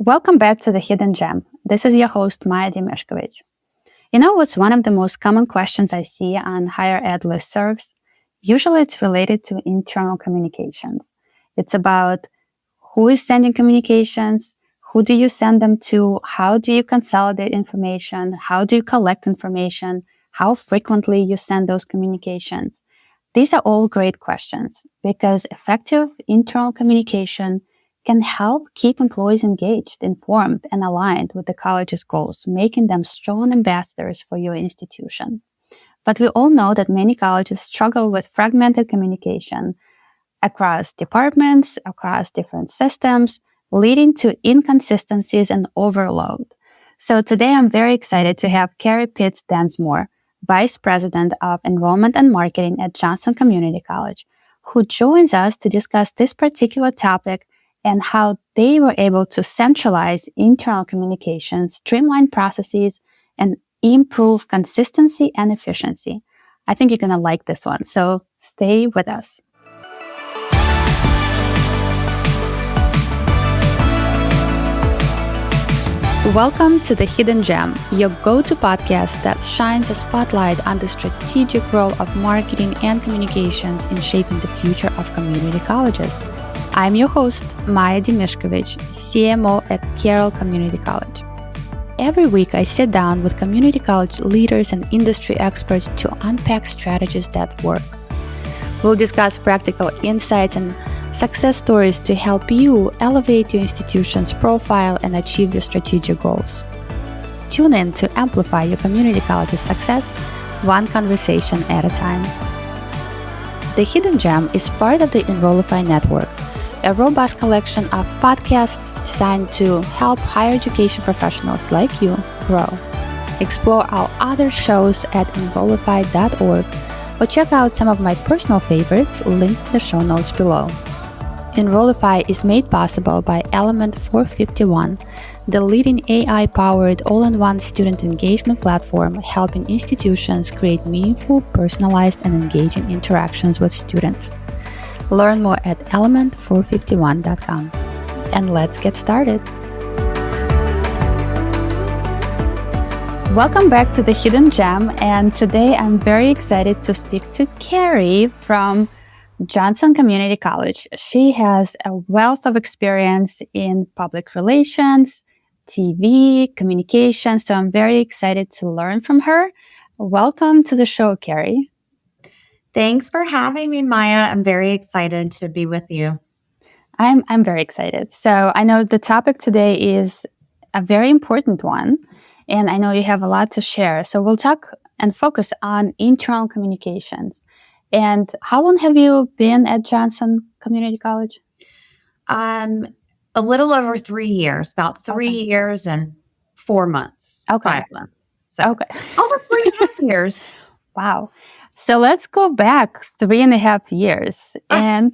Welcome back to The Hidden Gem. This is your host, Maya Demishkevich. You know what's one of the most common questions I see on higher ed listservs? Usually it's related to internal communications. It's about who is sending communications, who do you send them to, how do you consolidate information, how do you collect information, how frequently you send those communications. These are all great questions because effective internal communication can help keep employees engaged, informed, and aligned with the college's goals, making them strong ambassadors for your institution. But we all know that many colleges struggle with fragmented communication across departments, across different systems, leading to inconsistencies and overload. So today I'm very excited to have Carrie Pitts-Densmore, Vice President of Enrollment and Marketing at Johnson Community College, who joins us to discuss this particular topic and how they were able to centralize internal communications, streamline processes, and improve consistency and efficiency. I think you're going to like this one, so stay with us. Welcome to The Hidden Gem, your go-to podcast that shines a spotlight on the strategic role of marketing and communications in shaping the future of community colleges. I'm your host, Maya Demishkevich, CMO at Carroll Community College. Every week, I sit down with community college leaders and industry experts to unpack strategies that work. We'll discuss practical insights and success stories to help you elevate your institution's profile and achieve your strategic goals. Tune in to amplify your community college's success, one conversation at a time. The Hidden Gem is part of the Enrollify network, a robust collection of podcasts designed to help higher education professionals like you grow. Explore our other shows at enrollify.org or check out some of my personal favorites linked in the show notes below. Enrollify is made possible by Element 451, the leading AI-powered all-in-one student engagement platform helping institutions create meaningful, personalized, and engaging interactions with students. Learn more at element451.com. And let's get started. Welcome back to The Hidden Gem, and today I'm very excited to speak to Carrie from Johnson Community College. She has a wealth of experience in public relations, TV, communication, so I'm very excited to learn from her. Welcome to the show, Carrie. Thanks for having me, Maya. I'm very excited to be with you. I'm very excited. So I know the topic today is a very important one, and I know you have a lot to share. So we'll talk and focus on internal communications. And how long have you been at Johnson Community College? A little over 3 years, about 3 years and 4 months. Okay. 5 months. So okay. Over 3.5 years. Wow. So let's go back 3.5 years. And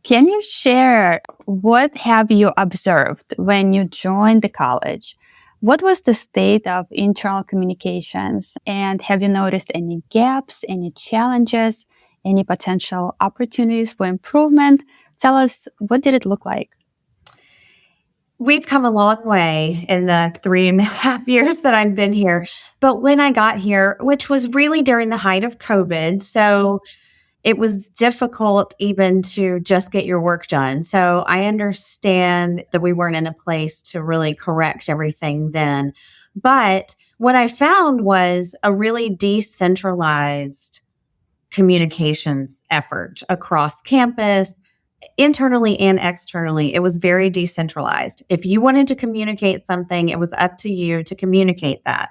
can you share what have you observed when you joined the college? What was the state of internal communications? And have you noticed any gaps, any challenges, any potential opportunities for improvement? Tell us, what did it look like? We've come a long way in the 3.5 years that I've been here. But when I got here, which was really during the height of COVID, so it was difficult even to just get your work done. So I understand that we weren't in a place to really correct everything then. But what I found was a really decentralized communications effort across campus, internally and externally. It was very decentralized. If you wanted to communicate something, it was up to you to communicate that.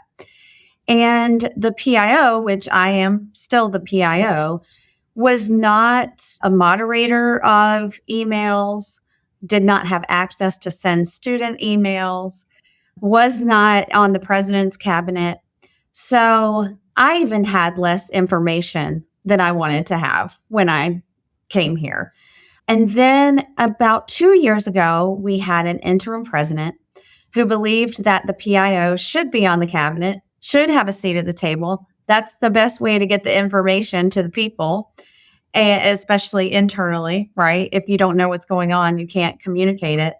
And the PIO, which I am still the PIO, was not a moderator of emails, did not have access to send student emails, was not on the president's cabinet. So I even had less information than I wanted to have when I came here. And then about 2 years ago, we had an interim president who believed that the PIO should be on the cabinet, should have a seat at the table. That's the best way to get the information to the people, especially internally, right? If you don't know what's going on, you can't communicate it.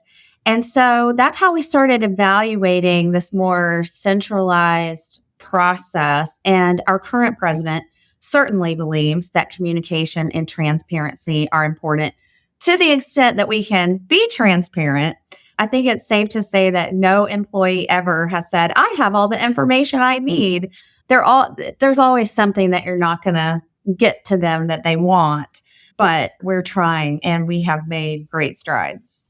And so that's how we started evaluating this more centralized process. And our current president certainly believes that communication and transparency are important to the extent that we can be transparent. I think it's safe to say that no employee ever has said, I have all the information I need. There's always something that you're not going to get to them that they want, but we're trying and we have made great strides.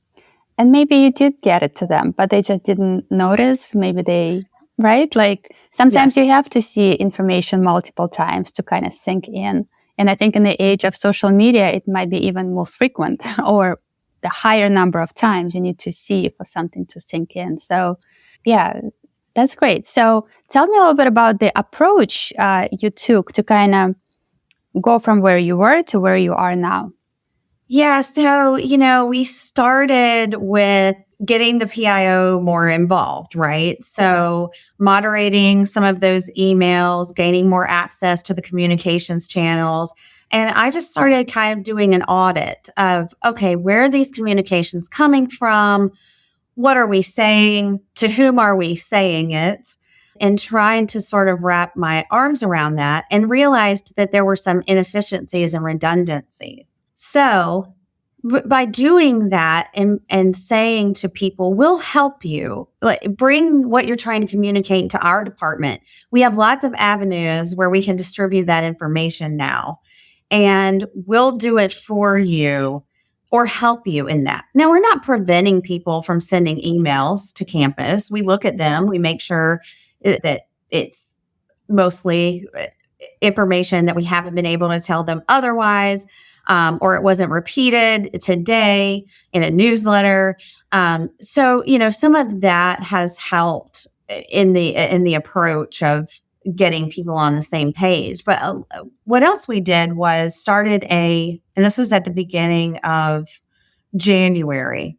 And maybe you did get it to them, but they just didn't notice. Maybe right? Like sometimes you have to see information multiple times to kind of sink in. And I think in the age of social media, it might be even more frequent or the higher number of times you need to see for something to sink in. So yeah, that's great. So tell me a little bit about the approach you took to kind of go from where you were to where you are now. Yeah. So, we started with getting the PIO more involved, right? So moderating some of those emails, gaining more access to the communications channels. And I just started kind of doing an audit of, okay, where are these communications coming from? What are we saying? To whom are we saying it? And trying to sort of wrap my arms around that and realized that there were some inefficiencies and redundancies. So by doing that and saying to people, we'll help you, like, bring what you're trying to communicate to our department. We have lots of avenues where we can distribute that information now, and we'll do it for you or help you in that. Now, we're not preventing people from sending emails to campus. We look at them. We make sure that it's mostly information that we haven't been able to tell them otherwise. Or it wasn't repeated today in a newsletter. So, some of that has helped in the approach of getting people on the same page. But what else we did was started and this was at the beginning of January,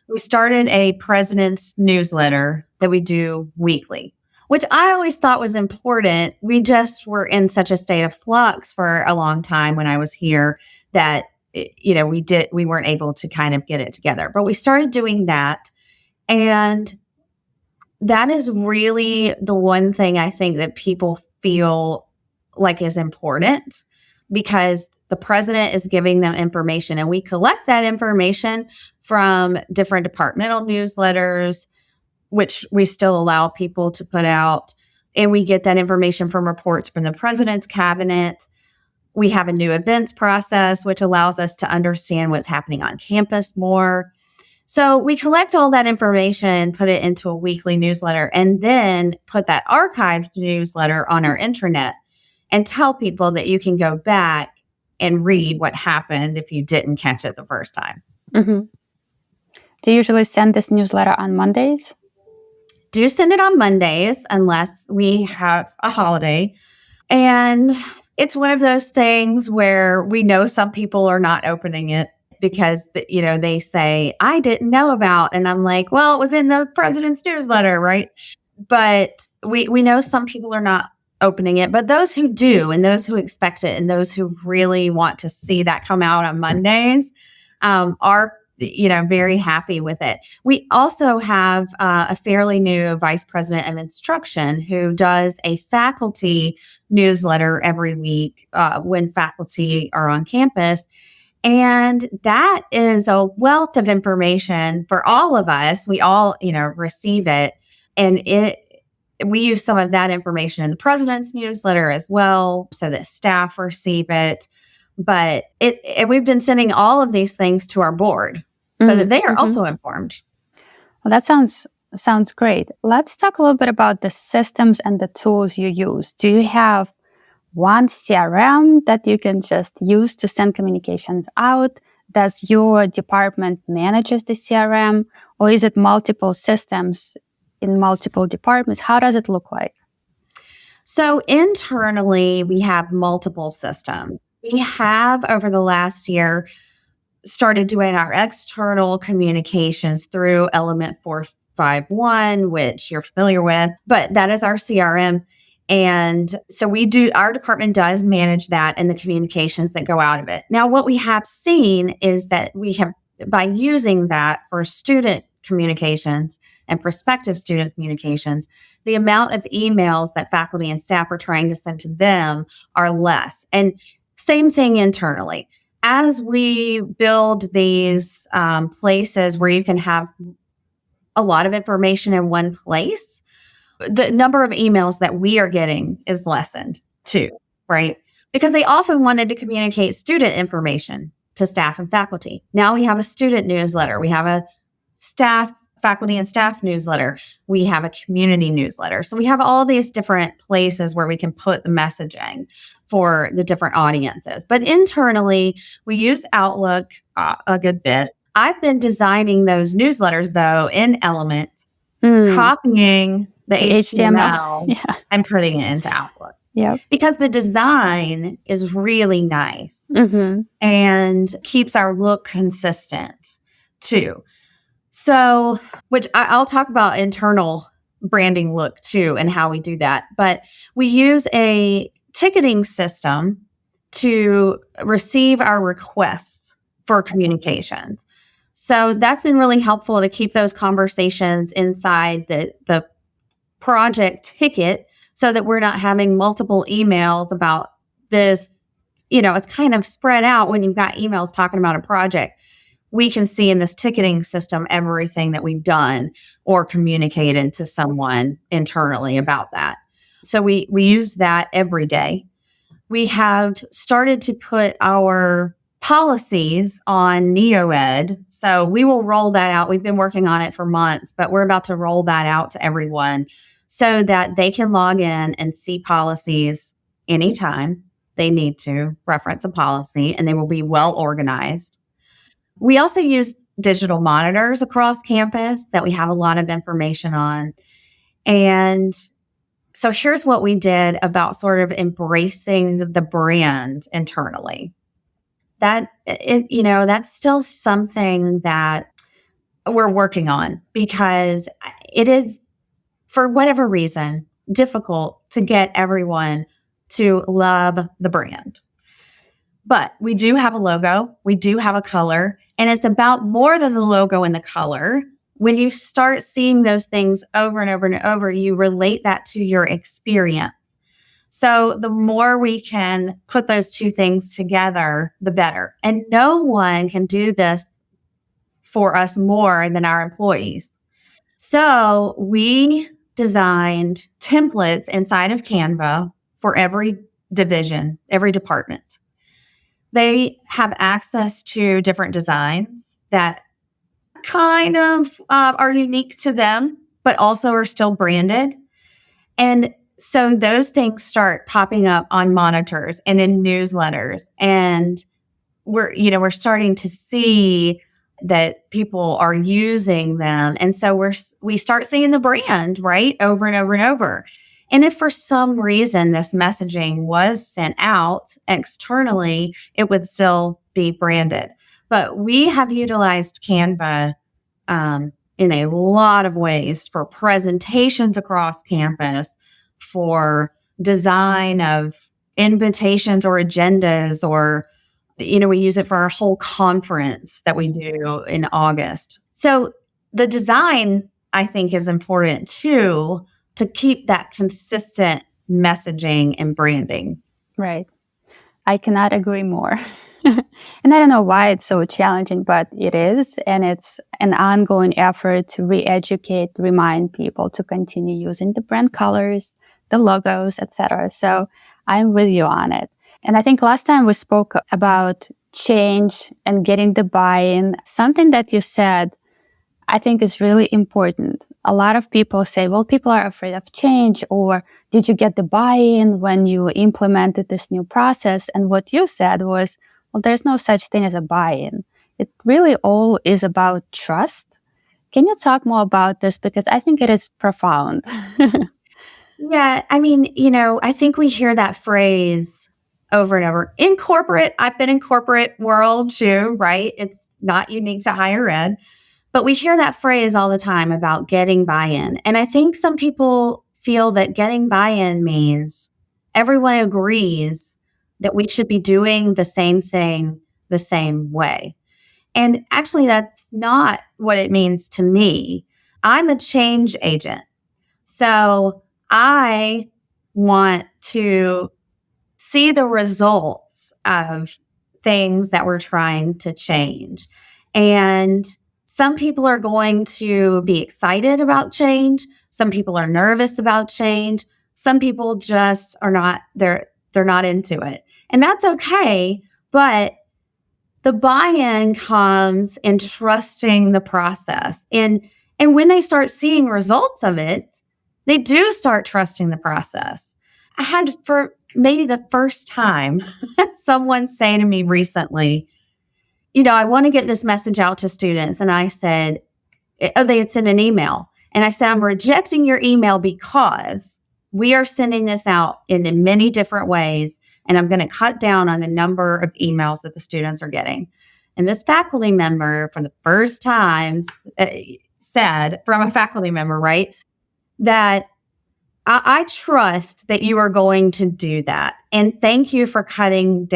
we started a president's newsletter that we do weekly, which I always thought was important. We just were in such a state of flux for a long time when I was here that, we weren't able to kind of get it together. But we started doing that. And that is really the one thing I think that people feel like is important, because the president is giving them information and we collect that information from different departmental newsletters, which we still allow people to put out. And we get that information from reports from the president's cabinet. We have a new events process, which allows us to understand what's happening on campus more. So we collect all that information, put it into a weekly newsletter, and then put that archived newsletter on our intranet and tell people that you can go back and read what happened if you didn't catch it the first time. Mm-hmm. Do you usually send this newsletter on Mondays? Do send it on Mondays unless we have a holiday. And it's one of those things where we know some people are not opening it because, they say, I didn't know about. And I'm like, well, it was in the president's newsletter, right? But we know some people are not opening it. But those who do, and those who expect it, and those who really want to see that come out on Mondays are very happy with it. We also have a fairly new vice president of instruction who does a faculty newsletter every week when faculty are on campus. And that is a wealth of information for all of us. We all, receive it. And we use some of that information in the president's newsletter as well, so that staff receive it. But we've been sending all of these things to our board so that they are also informed. Well, that sounds great. Let's talk a little bit about the systems and the tools you use. Do you have one CRM that you can just use to send communications out? Does your department manages the CRM, or is it multiple systems in multiple departments? How does it look like? So internally, we have multiple systems. We have, over the last year, started doing our external communications through Element 451, which you're familiar with, but that is our CRM. And so our department does manage that and the communications that go out of it. Now, what we have seen is that we have, by using that for student communications and prospective student communications, the amount of emails that faculty and staff are trying to send to them are less. And same thing internally. As we build these places where you can have a lot of information in one place, the number of emails that we are getting is lessened too, right? Because they often wanted to communicate student information to staff and faculty. Now we have a student newsletter. We have a faculty and staff newsletter. We have a community newsletter. So we have all these different places where we can put the messaging for the different audiences. But internally, we use Outlook a good bit. I've been designing those newsletters, though, in Element, copying the HTML and putting it into Outlook. Yep. Because the design is really nice and keeps our look consistent too. So, which I'll talk about internal branding look too and how we do that. But we use a ticketing system to receive our requests for communications. So that's been really helpful to keep those conversations inside the project ticket so that we're not having multiple emails about this. It's kind of spread out when you've got emails talking about a project. We can see in this ticketing system everything that we've done or communicated to someone internally about that. So we use that every day. We have started to put our policies on NeoEd. So we will roll that out. We've been working on it for months, but we're about to roll that out to everyone so that they can log in and see policies anytime they need to reference a policy, and they will be well organized. We also use digital monitors across campus that we have a lot of information on. And so here's what we did about sort of embracing the brand internally. That's still something that we're working on because it is, for whatever reason, difficult to get everyone to love the brand. But we do have a logo, we do have a color, and it's about more than the logo and the color. When you start seeing those things over and over and over, you relate that to your experience. So the more we can put those two things together, the better. And no one can do this for us more than our employees. So we designed templates inside of Canva for every division, every department. They have access to different designs that kind of are unique to them, but also are still branded. And so those things start popping up on monitors and in newsletters. And we're starting to see that people are using them. And so we start seeing the brand, right, over and over and over. And if for some reason this messaging was sent out externally, it would still be branded. But we have utilized Canva in a lot of ways for presentations across campus, for design of invitations or agendas, or, we use it for our whole conference that we do in August. So the design, I think, is important too, to keep that consistent messaging and branding. Right. I cannot agree more. And I don't know why it's so challenging, but it is. And it's an ongoing effort to re-educate, remind people to continue using the brand colors, the logos, etc. So I'm with you on it. And I think last time we spoke about change and getting the buy-in. Something that you said, I think is really important. A lot of people say, well, people are afraid of change, or did you get the buy-in when you implemented this new process? And what you said was, well, there's no such thing as a buy-in. It really all is about trust. Can you talk more about this? Because I think it is profound. Yeah. I mean, I think we hear that phrase over and over. In corporate, I've been in corporate world too, right? It's not unique to higher ed. But we hear that phrase all the time about getting buy-in. And I think some people feel that getting buy-in means everyone agrees that we should be doing the same thing the same way. And actually, that's not what it means to me. I'm a change agent. So I want to see the results of things that we're trying to change. And some people are going to be excited about change. Some people are nervous about change. Some people just are not, they're not into it. And that's okay. But the buy-in comes in trusting the process. And when they start seeing results of it, they do start trusting the process. I had, for maybe the first time, someone say to me recently, I want to get this message out to students. And I said, they had sent an email. And I said, I'm rejecting your email because we are sending this out in many different ways. And I'm going to cut down on the number of emails that the students are getting. And this faculty member, for the first time, said, from a faculty member, right, that I trust that you are going to do that. And thank you for helping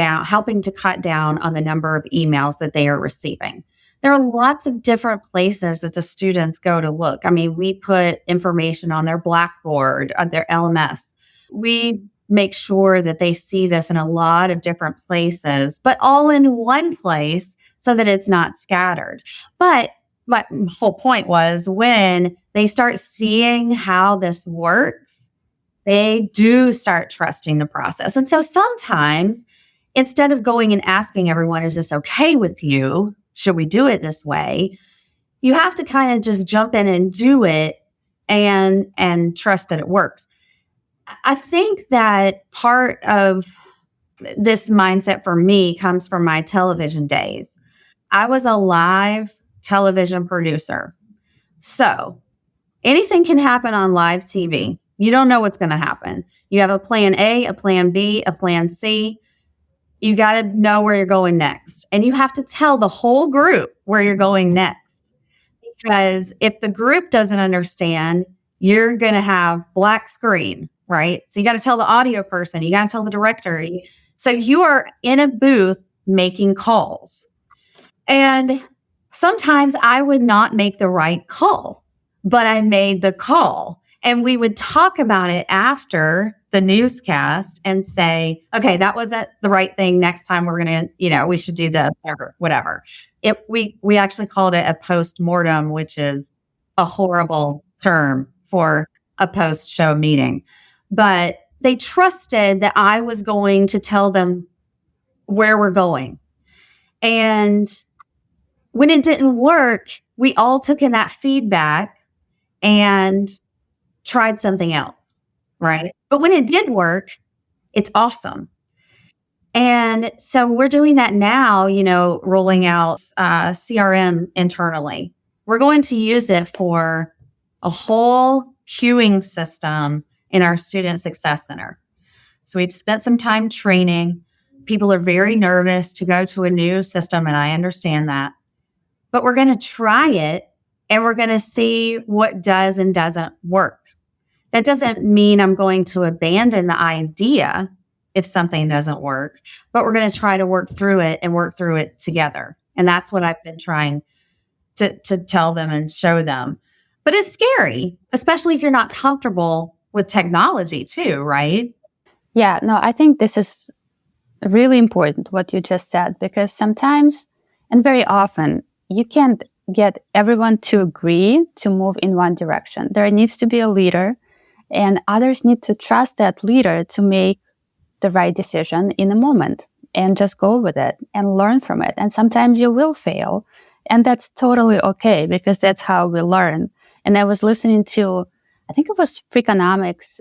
to cut down on the number of emails that they are receiving. There are lots of different places that the students go to look. I mean, we put information on their Blackboard, on their LMS. We make sure that they see this in a lot of different places, but all in one place so that it's not scattered. But my whole point was, when they start seeing how this works, they do start trusting the process. And so sometimes, instead of going and asking everyone, is this okay with you? Should we do it this way? You have to kind of just jump in and do it and trust that it works. I think that part of this mindset for me comes from my television days. I was a live television producer. So anything can happen on live TV. You don't know what's going to happen. You have a plan A, a plan B, a plan C. You got to know where you're going next. And you have to tell the whole group where you're going next. Because if the group doesn't understand, you're going to have black screen, right? So you got to tell the audio person, you got to tell the director. So you are in a booth making calls. And sometimes I would not make the right call, but I made the call. And we would talk about it after the newscast and say, okay, that wasn't the right thing. Next time we're going to, we should do this or whatever. We actually called it a post-mortem, which is a horrible term for a post-show meeting. But they trusted that I was going to tell them where we're going. And when it didn't work, we all took in that feedback and tried something else, right? But when it did work, it's awesome. And so we're doing that now, rolling out CRM internally. We're going to use it for a whole queuing system in our Student Success Center. So we've spent some time training. People are very nervous to go to a new system, and I understand that. But we're going to try it, and we're going to see what does and doesn't work. That doesn't mean I'm going to abandon the idea if something doesn't work, but we're going to try to work through it and work through it together. And that's what I've been trying to tell them and show them. But it's scary, especially if you're not comfortable with technology too, right? Yeah, no, I think this is really important what you just said, because sometimes and very often you can't get everyone to agree to move in one direction. There needs to be a leader, and others need to trust that leader to make the right decision in the moment and just go with it and learn from it. And sometimes you will fail, and that's totally okay, because that's how we learn. And I was listening to, I think it was Freakonomics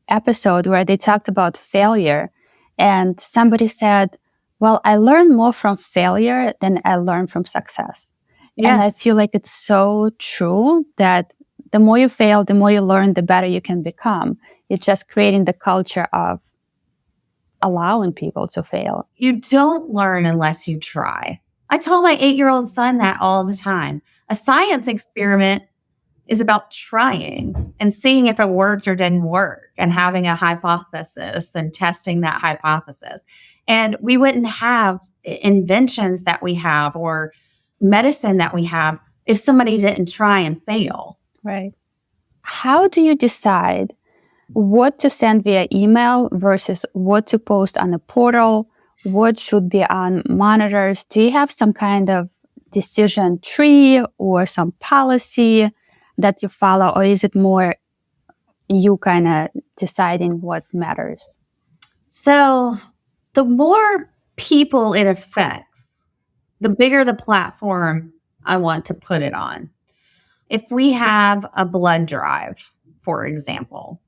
episode where they talked about failure, and somebody said, well, I learn more from failure than I learn from success. Yes. And I feel like it's so true that the more you fail, the more you learn, the better you can become. It's just creating the culture of allowing people to fail. You don't learn unless you try. I tell my 8-year-old son that all the time. A science experiment is about trying and seeing if it worked or didn't work, and having a hypothesis and testing that hypothesis. And we wouldn't have inventions that we have or medicine that we have if somebody didn't try and fail. Right. How do you decide what to send via email versus what to post on the portal? What should be on monitors? Do you have some kind of decision tree or some policy that you follow, or is it more you kind of deciding what matters? So the more people it affects, the bigger the platform I want to put it on. If we have a blood drive, for example,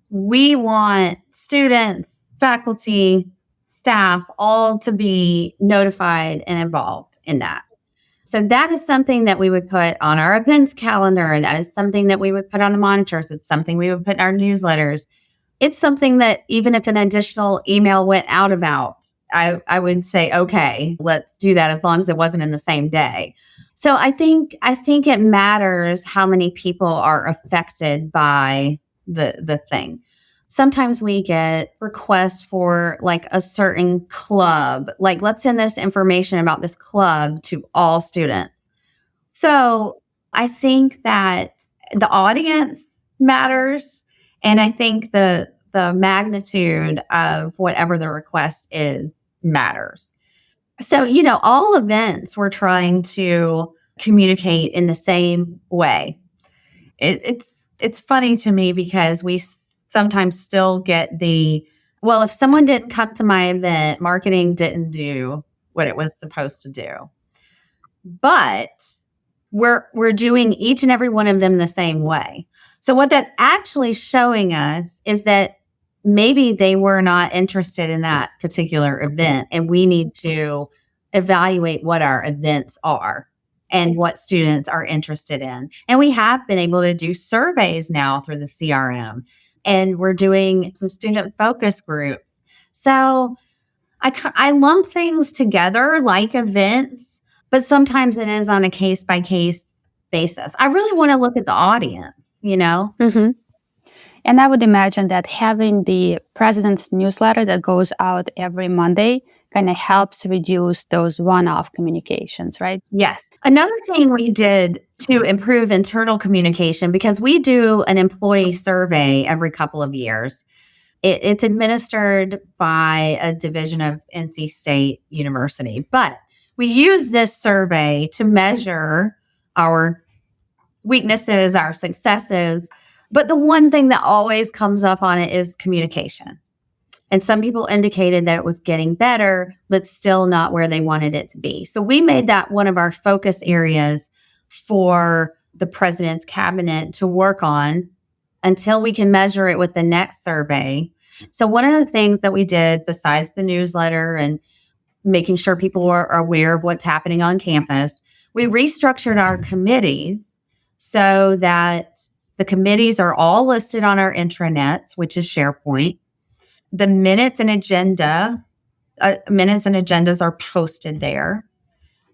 we want students, faculty, staff, all to be notified and involved in that. So that is something that we would put on our events calendar. That is something that we would put on the monitors. It's something we would put in our newsletters. It's something that even if an additional email went out about, I would say, okay, let's do that as long as it wasn't in the same day. So I think it matters how many people are affected by the thing. Sometimes we get requests for like a certain club, like let's send this information about this club to all students. So I think that the audience matters. And I think the magnitude of whatever the request is matters. So, all events we're trying to communicate in the same way. It's funny to me because we sometimes still get well, if someone didn't come to my event, marketing didn't do what it was supposed to do. But we're doing each and every one of them the same way. So what that's actually showing us is that maybe they were not interested in that particular event, and we need to evaluate what our events are and what students are interested in. And we have been able to do surveys now through the CRM, and we're doing some student focus groups. So I lump things together like events, but sometimes it is on a case-by-case basis. I really want to look at the audience, Mm-hmm. And I would imagine that having the president's newsletter that goes out every Monday kind of helps reduce those one-off communications, right? Yes. Another thing we did to improve internal communication, because we do an employee survey every couple of years. It's administered by a division of NC State University, but we use this survey to measure our weaknesses, our successes. But the one thing that always comes up on it is communication. And some people indicated that it was getting better, but still not where they wanted it to be. So we made that one of our focus areas for the president's cabinet to work on until we can measure it with the next survey. So one of the things that we did, besides the newsletter and making sure people are aware of what's happening on campus, we restructured our committees so that the committees are all listed on our intranet, which is SharePoint. The minutes and agendas are posted there.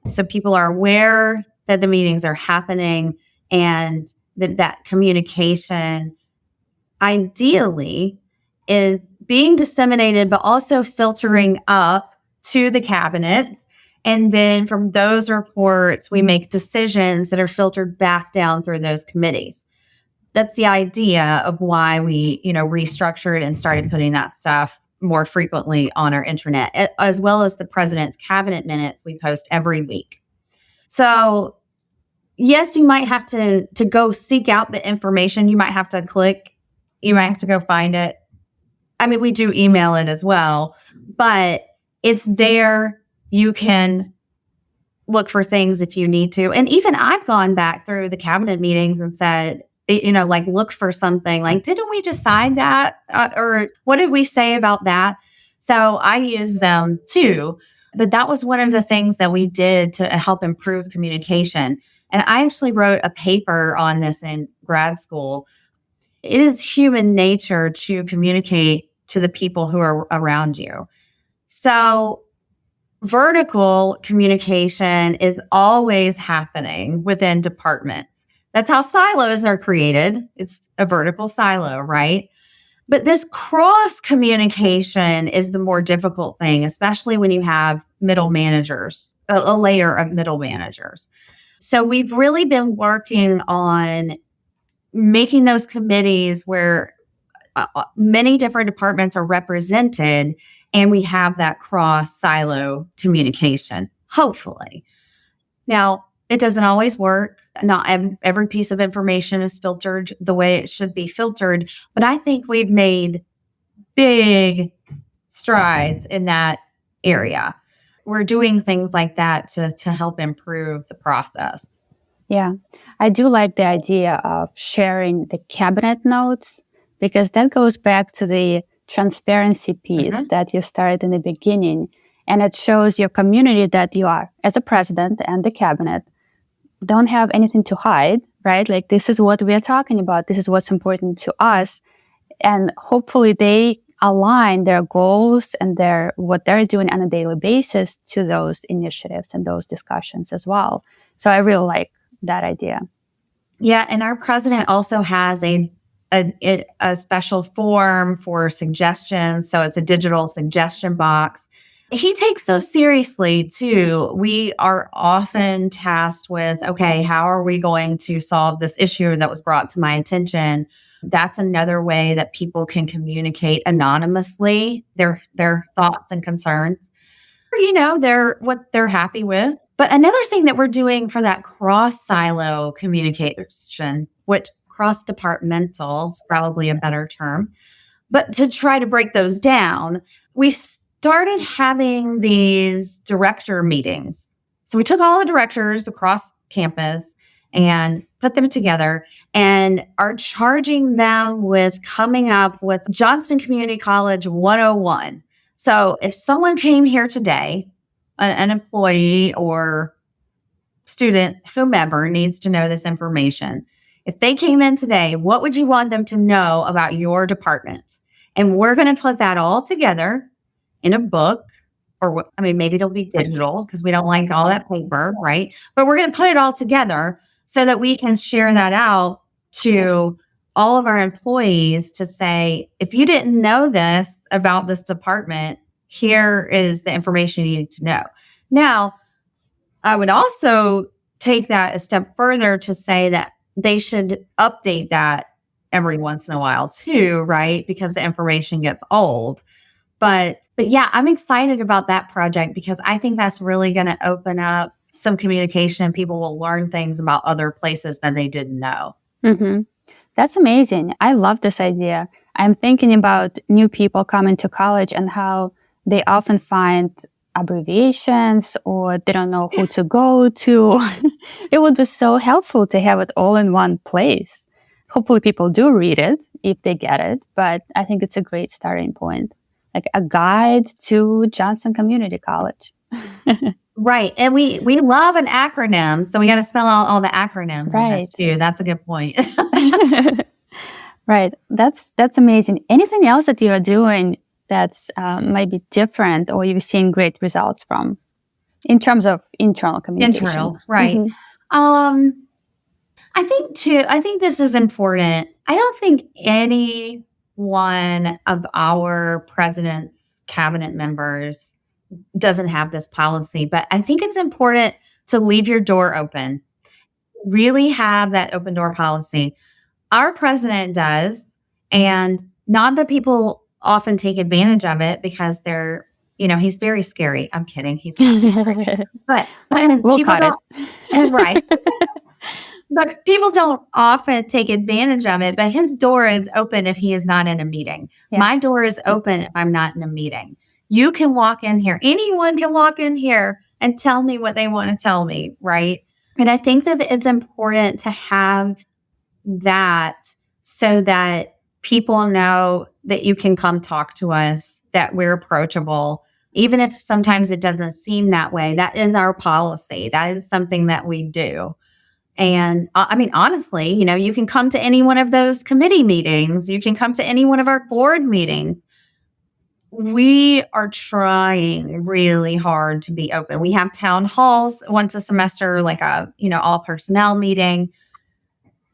So people are aware that the meetings are happening and that communication ideally is being disseminated, but also filtering up to the cabinet. And then from those reports, we make decisions that are filtered back down through those committees. That's the idea of why we, restructured and started putting that stuff more frequently on our intranet, as well as the president's cabinet minutes we post every week. So yes, you might have to go seek out the information. You might have to click. You might have to go find it. I mean, we do email it as well, but it's there. You can look for things if you need to. And even I've gone back through the cabinet meetings and said, look for something like, didn't we decide that? Or what did we say about that? So I use them too. But that was one of the things that we did to help improve communication. And I actually wrote a paper on this in grad school. It is human nature to communicate to the people who are around you. So vertical communication is always happening within departments. That's how silos are created. It's a vertical silo, right? But this cross communication is the more difficult thing, especially when you have middle managers, a layer of middle managers. So we've really been working on making those committees where many different departments are represented and we have that cross silo communication, hopefully. Now, it doesn't always work. Not every piece of information is filtered the way it should be filtered, but I think we've made big strides in that area. We're doing things like that to help improve the process. Yeah, I do like the idea of sharing the cabinet notes because that goes back to the transparency piece that you started in the beginning. And it shows your community that you are, as a president and the cabinet, don't have anything to hide, right? Like, this is what we are talking about. This is what's important to us. And hopefully they align their goals and what they're doing on a daily basis to those initiatives and those discussions as well. So I really like that idea. Yeah. And our president also has a special form for suggestions. So it's a digital suggestion box. He takes those seriously too. We are often tasked with, okay, how are we going to solve this issue that was brought to my attention? That's another way that people can communicate anonymously their thoughts and concerns. They're what they're happy with. But another thing that we're doing for that cross-silo communication, which cross-departmental is probably a better term, but to try to break those down, we started having these director meetings. So we took all the directors across campus and put them together and are charging them with coming up with Johnston Community College 101. So if someone came here today, an employee or student, whomever needs to know this information, if they came in today, what would you want them to know about your department? And we're going to put that all together in a book, or maybe it'll be digital because we don't like all that paper, right? But we're going to put it all together so that we can share that out to all of our employees to say, if you didn't know this about this department, here is the information you need to know. Now, I would also take that a step further to say that they should update that every once in a while too, right? Because the information gets old. But yeah, I'm excited about that project because I think that's really going to open up some communication. People will learn things about other places that they didn't know. Mm-hmm. That's amazing. I love this idea. I'm thinking about new people coming to college and how they often find abbreviations or they don't know who to go to. It would be so helpful to have it all in one place. Hopefully people do read it if they get it, but I think it's a great starting point. Like a guide to Johnston Community College. Right. And we love an acronym. So we got to spell out all the acronyms in this too. That's a good point. Right. That's amazing. Anything else that you are doing that's might be different or you've seen great results from in terms of internal communication? Internal, right. Mm-hmm. I think this is important. I don't think any one of our president's cabinet members doesn't have this policy, but I think it's important to leave your door open. Really have that open door policy. Our president does, and not that people often take advantage of it because they're, he's very scary. I'm kidding. He's not but we'll cut it. Right. But people don't often take advantage of it, but his door is open if he is not in a meeting. Yeah. My door is open if I'm not in a meeting. You can walk in here. Anyone can walk in here and tell me what they want to tell me, right? And I think that it's important to have that so that people know that you can come talk to us, that we're approachable. Even if sometimes it doesn't seem that way, that is our policy. That is something that we do. And honestly, you can come to any one of those committee meetings. You can come to any one of our board meetings. We are trying really hard to be open. We have town halls once a semester, like a, all personnel meeting.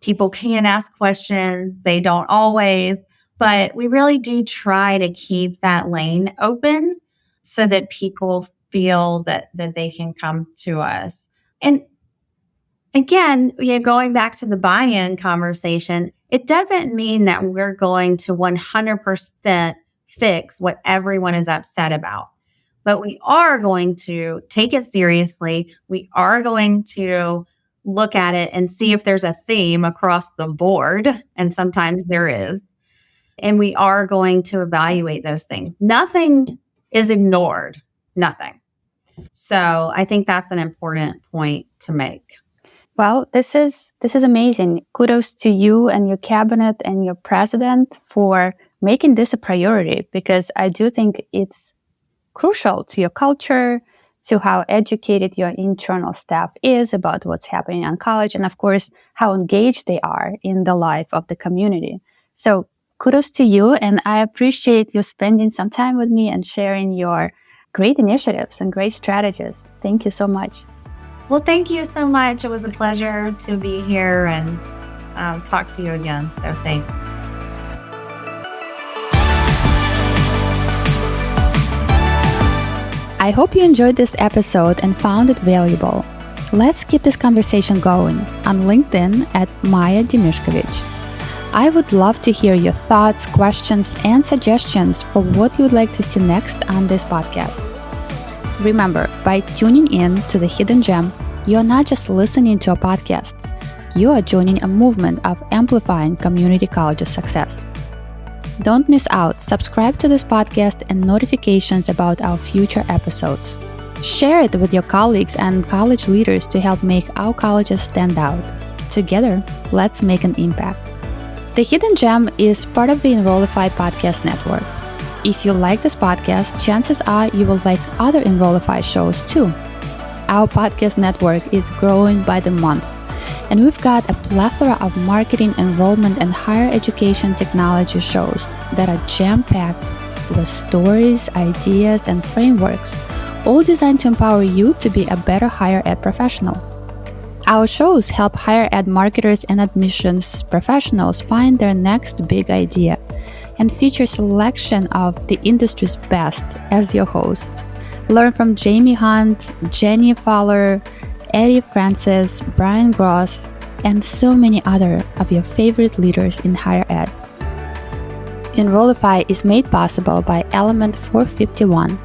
People can ask questions. They don't always, But we really do try to keep that lane open so that people feel that they can come to us. And again, going back to the buy-in conversation, it doesn't mean that we're going to 100% fix what everyone is upset about. But we are going to take it seriously. We are going to look at it and see if there's a theme across the board. And sometimes there is. And we are going to evaluate those things. Nothing is ignored. Nothing. So I think that's an important point to make. Well, this is amazing. Kudos to you and your cabinet and your president for making this a priority, because I do think it's crucial to your culture, to how educated your internal staff is about what's happening in college, and of course, how engaged they are in the life of the community. So kudos to you, and I appreciate you spending some time with me and sharing your great initiatives and great strategies. Thank you so much. Well, thank you so much. It was a pleasure to be here and talk to you again. So thanks. I hope you enjoyed this episode and found it valuable. Let's keep this conversation going on LinkedIn at Maya Demishkevich. I would love to hear your thoughts, questions, and suggestions for what you would like to see next on this podcast. Remember, by tuning in to The Hidden Gem, you are not just listening to a podcast, you are joining a movement of amplifying community colleges' success. Don't miss out. Subscribe to this podcast and notifications about our future episodes. Share it with your colleagues and college leaders to help make our colleges stand out. Together, let's make an impact. The Hidden Gem is part of the Enrollify podcast network. If you like this podcast, chances are you will like other Enrollify shows too. Our podcast network is growing by the month, and we've got a plethora of marketing, enrollment, and higher education technology shows that are jam-packed with stories, ideas, and frameworks, all designed to empower you to be a better higher ed professional. Our shows help higher ed marketers and admissions professionals find their next big idea and feature selection of the industry's best as your hosts. Learn from Jamie Hunt, Jenny Fowler, Eddie Francis, Brian Gross, and so many other of your favorite leaders in higher ed. Enrollify is made possible by Element 451,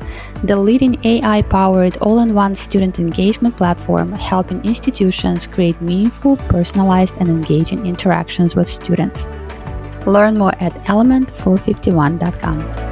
the leading AI-powered all-in-one student engagement platform helping institutions create meaningful, personalized, and engaging interactions with students. Learn more at element451.com.